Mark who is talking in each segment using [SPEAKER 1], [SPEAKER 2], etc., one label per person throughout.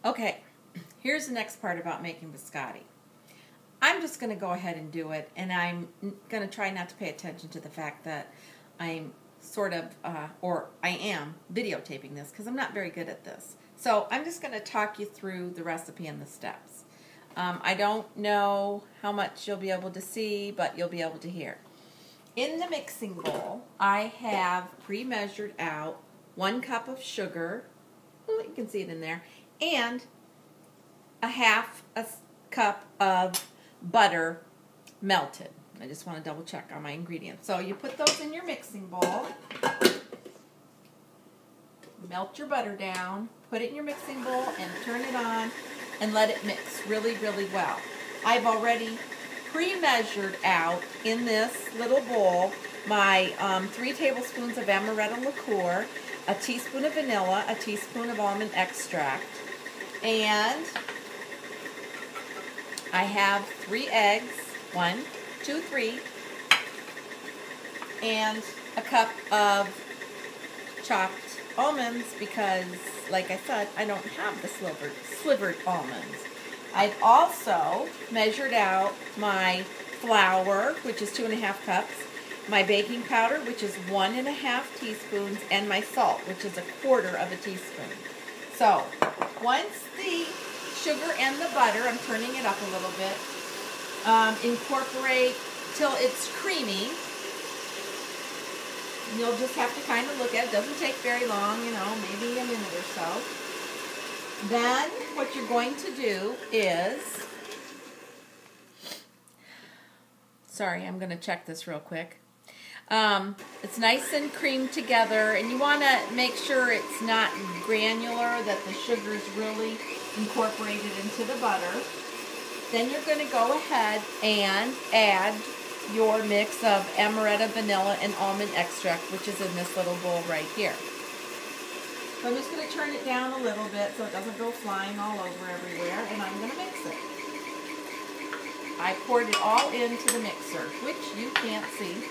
[SPEAKER 1] Okay, here's the next part about making biscotti. I'm just going to go ahead and do it, and I'm going to try not to pay attention to the fact that I'm sort of, or I am, videotaping this because I'm not very good at this. So I'm just going to talk you through the recipe and the steps. I don't know how much you'll be able to see, but you'll be able to hear. In the mixing bowl, I have pre-measured out 1 cup of sugar, well, you can see it in there, and a half a cup of butter melted. I just want to double check on my ingredients. So you put those in your mixing bowl, melt your butter down, put it in your mixing bowl and turn it on and let it mix really, really well. I've already pre-measured out in this little bowl my 3 tablespoons of amaretto liqueur, a teaspoon of vanilla, a teaspoon of almond extract, and I have 3 eggs, 1, 2, 3, and a cup of chopped almonds because, like I said, I don't have the slivered almonds. I've also measured out my flour, which is 2½ cups, my baking powder, which is 1½ teaspoons, and my salt, which is 1/4 teaspoon. So, once the sugar and the butter, I'm turning it up a little bit, incorporate till it's creamy. You'll just have to kind of look at it. It doesn't take very long, maybe a minute or so. Then what you're going to do is, sorry, I'm going to check this real quick. It's nice and creamed together, and you want to make sure it's not granular, that the sugar is really incorporated into the butter. Then you're going to go ahead and add your mix of amaretto, vanilla, and almond extract, which is in this little bowl right here. So I'm just going to turn it down a little bit so it doesn't go flying all over everywhere, and I'm going to mix it. I poured it all into the mixer, which you can't see.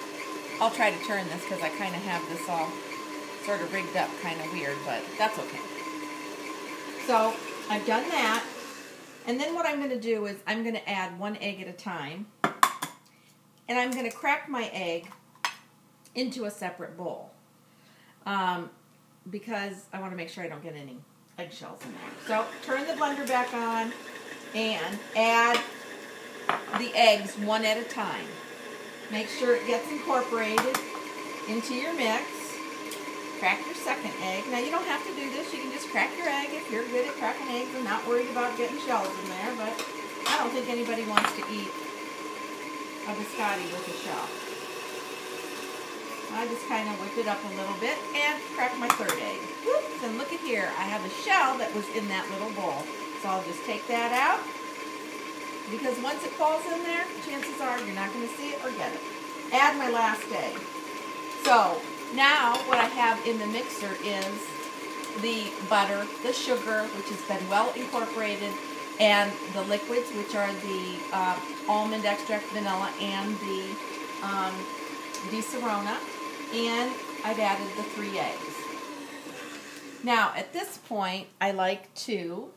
[SPEAKER 1] I'll try to turn this because I kind of have this all sort of rigged up kind of weird, but that's okay. So I've done that, and then what I'm going to do is I'm going to add 1 egg at a time, and I'm going to crack my egg into a separate bowl because I want to make sure I don't get any eggshells in there. So turn the blender back on and add the eggs 1 at a time. Make sure it gets incorporated into your mix. Crack your second egg. Now you don't have to do this. You can just crack your egg if you're good at cracking eggs and not worried about getting shells in there, but I don't think anybody wants to eat a biscotti with a shell. I just kind of whip it up a little bit and crack my 3rd egg. Whoops, and look at here. I have a shell that was in that little bowl. So I'll just take that out, because once it falls in there, chances are you're not going to see it or get it. Add my last egg. So now what I have in the mixer is the butter, the sugar, which has been well incorporated, and the liquids, which are the almond extract, vanilla, and the Di-Serrona, and I've added the 3 eggs. Now at this point, I like to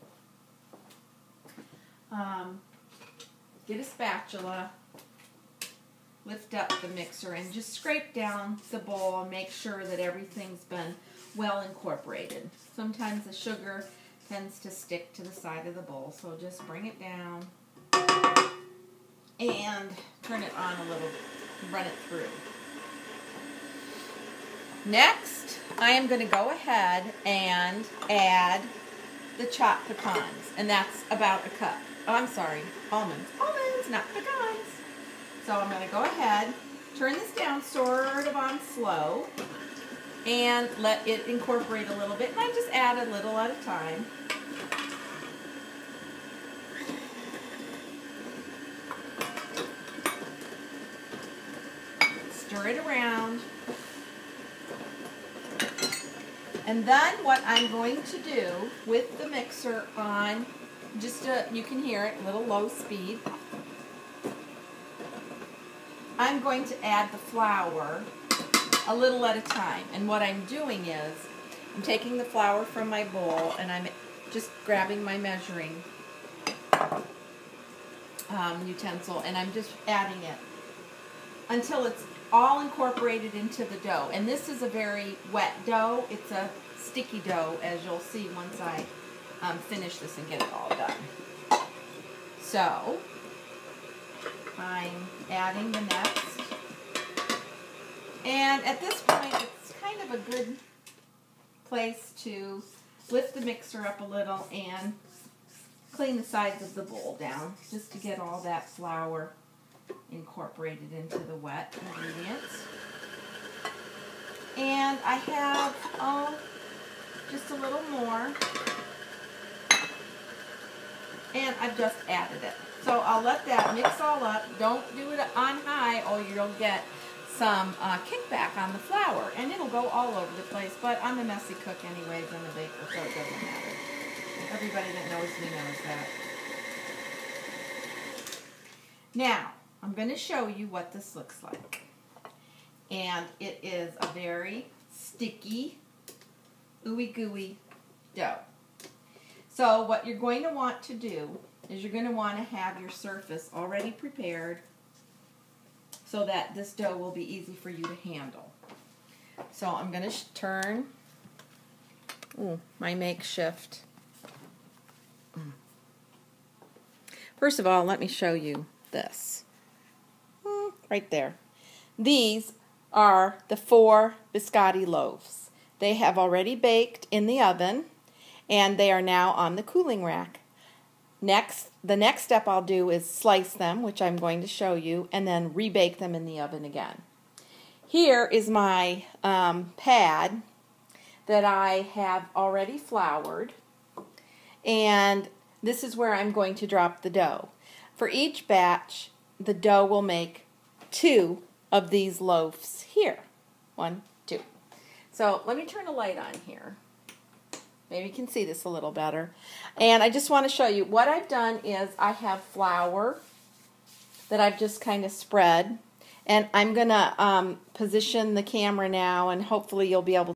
[SPEAKER 1] get a spatula, lift up the mixer, and just scrape down the bowl and make sure that everything's been well incorporated. Sometimes the sugar tends to stick to the side of the bowl, so just bring it down and turn it on a little, run it through. Next, I am going to go ahead and add the chopped pecans, and that's about a cup. Oh, I'm sorry, almonds. Almonds, not pecans. So I'm going to go ahead, turn this down sort of on slow, and let it incorporate a little bit. And I just add a little at a time. Stir it around. And then what I'm going to do with the mixer on just you can hear it, a little low speed, I'm going to add the flour a little at a time. And what I'm doing is I'm taking the flour from my bowl and I'm just grabbing my measuring utensil, and I'm just adding it until it's all incorporated into the dough. And this is a very wet dough. It's a sticky dough, as you'll see once I finish this and get it all done. So I'm adding the next. And at this point, it's kind of a good place to lift the mixer up a little and clean the sides of the bowl down, just to get all that flour incorporated into the wet ingredients. And I have just a little more, and I've just added it. So I'll let that mix all up. Don't do it on high or you'll get some kickback on the flour, and it'll go all over the place. But I'm a messy cook anyways and a baker, so it doesn't matter. Everybody that knows me knows that. Now, I'm going to show you what this looks like. And it is a very sticky, ooey gooey dough. So what you're going to want to do is you're going to want to have your surface already prepared so that this dough will be easy for you to handle. So I'm going to turn my makeshift. First of all, let me show you this. Right there. These are the 4 Biscotti loaves. They have already baked in the oven, and they are now on the cooling rack. The next step I'll do is slice them, which I'm going to show you, and then rebake them in the oven again. Here is my pad that I have already floured, and this is where I'm going to drop the dough. For each batch, the dough will make 2 of these loaves here. 1, 2. So let me turn a light on here. Maybe you can see this a little better. And I just want to show you what I've done is I have flour that I've just kind of spread. And I'm going to position the camera now, and hopefully you'll be able